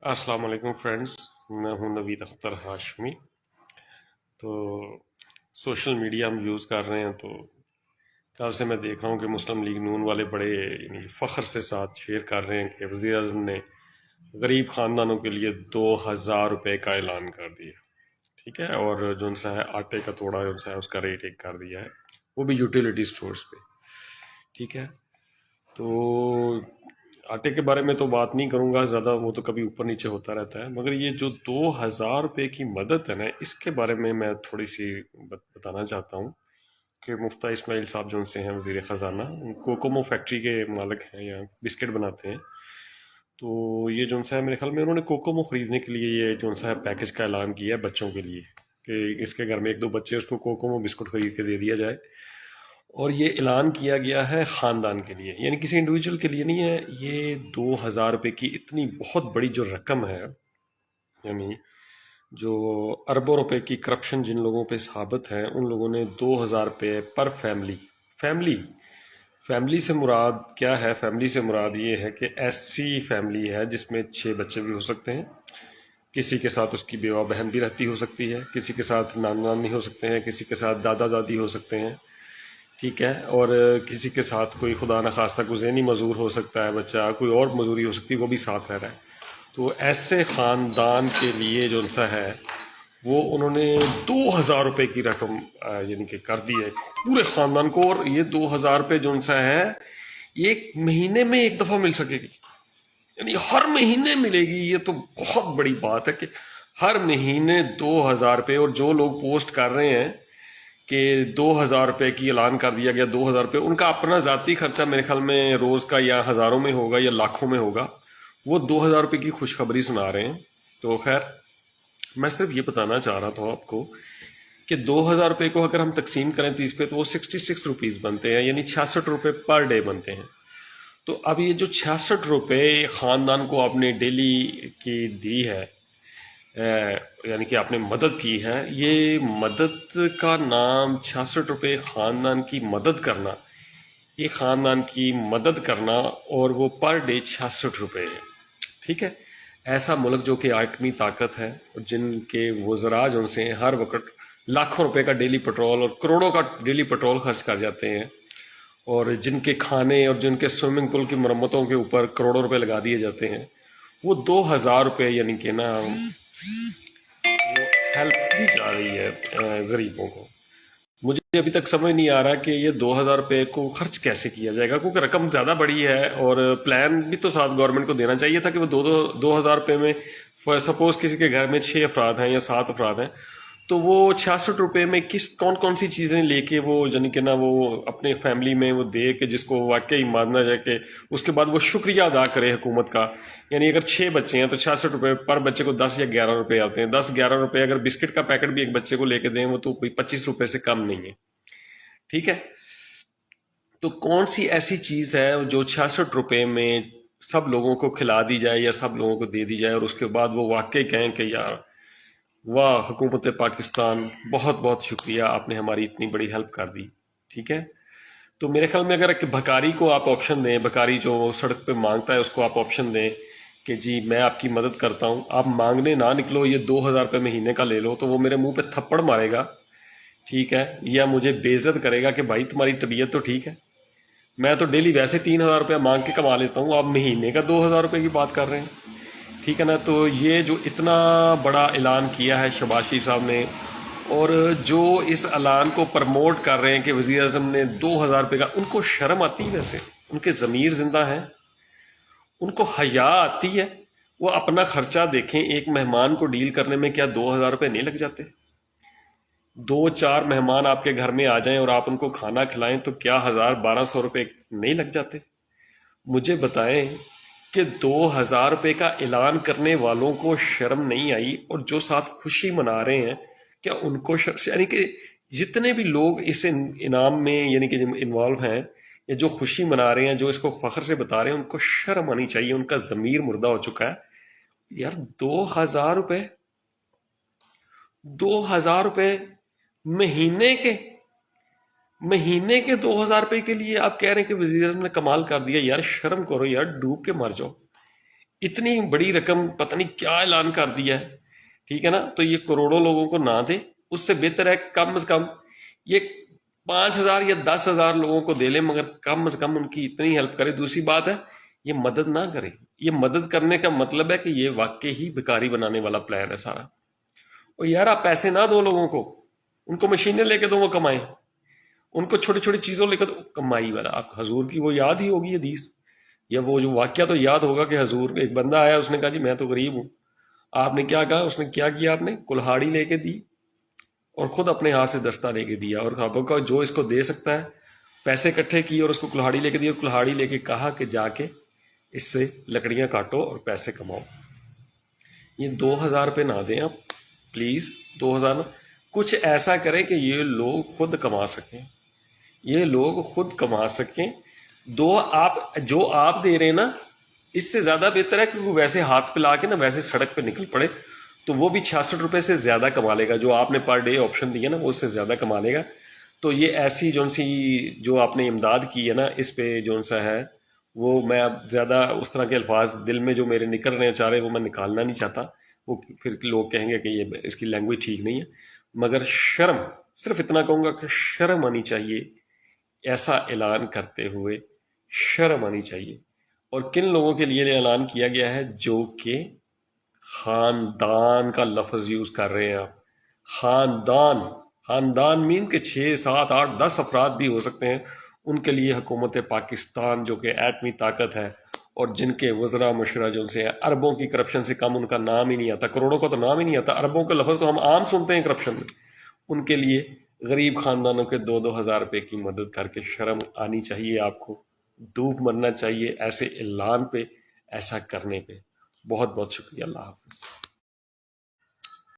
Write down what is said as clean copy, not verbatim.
السلام علیکم فرینڈز، میں ہوں نوید اختر ہاشمی۔ تو سوشل میڈیا ہم یوز کر رہے ہیں تو کل سے میں دیکھ رہا ہوں کہ مسلم لیگ نون والے بڑے فخر سے ساتھ شیئر کر رہے ہیں کہ وزیر اعظم نے غریب خاندانوں کے لیے 2,000 روپے کا اعلان کر دیا، ٹھیک ہے، اور جو ان سا ہے آٹے کا توڑا جو سا ہے اس کا ریٹ ایک کر دیا ہے، وہ بھی یوٹیلیٹی سٹورز پہ، ٹھیک ہے۔ تو آٹے کے بارے میں تو بات نہیں کروں گا زیادہ، وہ تو کبھی اوپر نیچے ہوتا رہتا ہے، مگر یہ جو 2,000 روپے کی مدد ہے نا، اس کے بارے میں تھوڑی سی بتانا چاہتا ہوں کہ مفتیٰ اسماعیل صاحب جو ان سے ہیں وزیر خزانہ، کوکومو فیکٹری کے مالک ہیں یا بسکٹ بناتے ہیں، تو یہ جو ہے میرے خیال میں انہوں نے کوکومو خریدنے کے لیے یہ جو ہے پیکج کا اعلان کیا ہے بچوں کے لیے کہ اس کے گھر میں ایک دو بچے اس کو کوکومو بسکٹ خرید کے دے دیا جائے، اور یہ اعلان کیا گیا ہے خاندان کے لیے، یعنی کسی انڈیویجول کے لیے نہیں ہے۔ یہ 2,000 روپے کی اتنی بہت بڑی جو رقم ہے، یعنی جو اربوں روپے کی کرپشن جن لوگوں پہ ثابت ہے، ان لوگوں نے 2,000 روپے پر فیملی فیملی سے مراد کیا ہے؟ فیملی سے مراد یہ ہے کہ ایسی فیملی ہے جس میں 6 بچے بھی ہو سکتے ہیں، کسی کے ساتھ اس کی بیوہ بہن بھی رہتی ہو سکتی ہے، کسی کے ساتھ نانا نانی ہو سکتے ہیں، کسی کے ساتھ دادا دادی ہو سکتے ہیں، ٹھیک ہے، اور کسی کے ساتھ کوئی خدا نخواستہ کوئی ذہنی مزدور ہو سکتا ہے بچہ، کوئی اور مزدوری ہو سکتی ہے، وہ بھی ساتھ رہ رہا ہے۔ تو ایسے خاندان کے لیے جو سا ہے وہ انہوں نے 2,000 روپے کی رقم یعنی کہ کر دی ہے پورے خاندان کو، اور یہ 2,000 روپے جو سا ہے یہ ایک مہینے میں ایک دفعہ مل سکے گی، یعنی ہر مہینے ملے گی۔ یہ تو بہت بڑی بات ہے کہ ہر مہینے 2,000 روپے، اور جو لوگ پوسٹ کر رہے ہیں کہ 2,000 روپے کی اعلان کر دیا گیا، 2,000 روپے ان کا اپنا ذاتی خرچہ میرے خیال میں روز کا یا ہزاروں میں ہوگا یا لاکھوں میں ہوگا، وہ 2,000 روپے کی خوشخبری سنا رہے ہیں۔ تو خیر، میں صرف یہ بتانا چاہ رہا تھا آپ کو کہ 2,000 روپے کو اگر ہم تقسیم کریں 30 پہ تو وہ 66 روپیز بنتے ہیں، یعنی 66 روپے پر ڈے بنتے ہیں۔ تو اب یہ جو 66 روپے خاندان کو آپ نے ڈیلی کی دی ہے، یعنی کہ آپ نے مدد کی ہے، یہ مدد کا نام 66 روپے خاندان کی مدد کرنا، یہ خاندان کی مدد کرنا، اور وہ پر ڈے 66 روپے ہے، ٹھیک ہے۔ ایسا ملک جو کہ ایٹمی طاقت ہے، جن کے وزراء جو سے ہر وقت لاکھوں روپے کا ڈیلی پٹرول اور کروڑوں کا ڈیلی پٹرول خرچ کر جاتے ہیں، اور جن کے کھانے اور جن کے سوئمنگ پول کی مرمتوں کے اوپر کروڑوں روپے لگا دیے جاتے ہیں، وہ 2,000 روپے یعنی کہ نا ہیلپ دی جا رہی ہے غریبوں کو۔ مجھے ابھی تک سمجھ نہیں آ رہا کہ یہ 2,000 روپے کو خرچ کیسے کیا جائے گا، کیونکہ رقم زیادہ بڑی ہے، اور پلان بھی تو ساتھ گورنمنٹ کو دینا چاہیے تھا کہ وہ 2,000 روپے میں سپوز کسی کے گھر میں 6 افراد ہیں یا 7 افراد ہیں، تو وہ 66 روپے میں کون سی چیزیں لے کے وہ یعنی کہ نا وہ اپنے فیملی میں وہ دے کہ جس کو واقعی ماننا جائے کہ اس کے بعد وہ شکریہ ادا کرے حکومت کا۔ یعنی اگر 6 بچے ہیں تو 66 روپے پر بچے کو 10 یا 11 روپے آتے ہیں، 10-11 روپے اگر بسکٹ کا پیکٹ بھی ایک بچے کو لے کے دیں وہ تو کوئی 25 روپے سے کم نہیں ہے، ٹھیک ہے۔ تو کون سی ایسی چیز ہے جو 66 روپے میں سب لوگوں کو کھلا دی جائے یا سب لوگوں کو دے دی جائے، اور اس کے بعد وہ واقعی کہیں کہ یار واہ حکومت پاکستان بہت بہت شکریہ، آپ نے ہماری اتنی بڑی ہیلپ کر دی، ٹھیک ہے۔ تو میرے خیال میں اگر ایک بھکاری کو آپ آپشن دیں، بھکاری جو سڑک پہ مانگتا ہے اس کو آپ آپشن دیں کہ جی میں آپ کی مدد کرتا ہوں، آپ مانگنے نہ نکلو، یہ 2,000 روپے مہینے کا لے لو، تو وہ میرے منہ پہ تھپڑ مارے گا، ٹھیک ہے، یا مجھے بے عزت کرے گا کہ بھائی تمہاری طبیعت تو ٹھیک ہے، میں تو ڈیلی ویسے 3,000 روپے مانگ کے کما لیتا ہوں، آپ مہینے کا 2,000 روپے کی بات کر رہے ہیں، ٹھیک ہے نا۔ تو یہ جو اتنا بڑا اعلان کیا ہے شہباز شریف صاحب نے، اور جو اس اعلان کو پرموٹ کر رہے ہیں کہ وزیر اعظم نے 2,000 روپے کا، ان کو شرم آتی ہے؟ ویسے ان کے ضمیر زندہ ہیں، ان کو حیا آتی ہے؟ وہ اپنا خرچہ دیکھیں، ایک مہمان کو ڈیل کرنے میں کیا 2,000 روپے نہیں لگ جاتے؟ 2-4 مہمان آپ کے گھر میں آ جائیں اور آپ ان کو کھانا کھلائیں تو کیا 1,000-1,200 روپے نہیں لگ جاتے؟ مجھے بتائیں کہ 2,000 روپے کا اعلان کرنے والوں کو شرم نہیں آئی، اور جو ساتھ خوشی منا رہے ہیں کیا ان کو یعنی کہ جتنے بھی لوگ اس انعام میں یعنی کہ انوالو ہیں یا جو خوشی منا رہے ہیں، جو اس کو فخر سے بتا رہے ہیں، ان کو شرم آنی چاہیے، ان کا ضمیر مردہ ہو چکا ہے یار۔ 2,000 روپے، 2,000 روپے مہینے کے 2,000 روپے کے لیے آپ کہہ رہے ہیں کہ وزیر اعظم نے کمال کر دیا؟ یار شرم کرو یار، ڈوب کے مر جاؤ۔ اتنی بڑی رقم پتہ نہیں کیا اعلان کر دیا ہے، ٹھیک ہے نا. تو یہ کروڑوں لوگوں کو نہ دے، اس سے بہتر ہے کہ کم از کم یہ 5,000 یا 10,000 لوگوں کو دے لے، مگر کم از کم ان کی اتنی ہیلپ کرے. دوسری بات ہے یہ مدد نہ کرے. یہ مدد کرنے کا مطلب ہے کہ یہ واقعی ہی بھکاری بنانے والا پلان ہے سارا. اور یار آپ پیسے نہ دو لوگوں کو، ان کو مشینیں لے کے دو وہ کمائیں، ان کو چھوٹی چھوٹی چیزوں لے کے دو کمائی والا. آپ حضور کی وہ یاد ہی ہوگی حدیث، یا وہ جو واقعہ تو یاد ہوگا کہ حضور ایک بندہ آیا، اس نے کہا جی میں تو غریب ہوں. آپ نے کیا کہا؟ اس نے کیا کیا؟ آپ نے کلہاڑی لے کے دی اور خود اپنے ہاتھ سے دستہ لے کے دیا، اور آپ کو جو اس کو دے سکتا ہے پیسے اکٹھے کیے اور اس کو کلہاڑی لے کے دی، اور کلہاڑی لے کے کہا کہ جا کے اس سے لکڑیاں کاٹو اور پیسے کماؤ. یہ 2,000 روپے نہ دیں آپ پلیز. 2,000 کچھ ایسا کریں کہ یہ لوگ خود کما سکیں، یہ لوگ خود کما سکیں. جو آپ دے رہے ہیں نا، اس سے زیادہ بہتر ہے کہ وہ ویسے ہاتھ پہ لا کے نا ویسے سڑک پہ نکل پڑے، تو وہ بھی 66 روپے سے زیادہ کما لے گا. جو آپ نے پر ڈے آپشن دیا نا وہ اس سے زیادہ کما لے گا. تو یہ ایسی جو آپ نے امداد کی ہے نا، اس پہ سا ہے وہ میں اب زیادہ اس طرح کے الفاظ دل میں جو میرے نکل رہے ہیں چاہ رہے وہ میں نکالنا نہیں چاہتا. وہ پھر لوگ کہیں گے کہ یہ اس کی لینگویج ٹھیک نہیں ہے. مگر شرم، صرف اتنا کہوں گا کہ شرم آنی چاہیے ایسا اعلان کرتے ہوئے، شرم آنی چاہیے. اور کن لوگوں کے لیے اعلان کیا گیا ہے؟ جو کہ خاندان کا لفظ یوز کر رہے ہیں آپ. خاندان مین کہ 6 7 8 10 افراد بھی ہو سکتے ہیں. ان کے لیے حکومت پاکستان جو کہ ایٹمی طاقت ہے، اور جن کے وزراء مشورہ جو سے اربوں کی کرپشن سے کم ان کا نام ہی نہیں آتا، کروڑوں کا تو نام ہی نہیں آتا، اربوں کا لفظ تو ہم عام سنتے ہیں کرپشن میں. ان کے لیے غریب خاندانوں کے 2,000 روپے کی مدد کر کے شرم آنی چاہیے آپ کو. ڈوب مرنا چاہیے ایسے اعلان پہ، ایسا کرنے پہ. بہت بہت شکریہ. اللہ حافظ.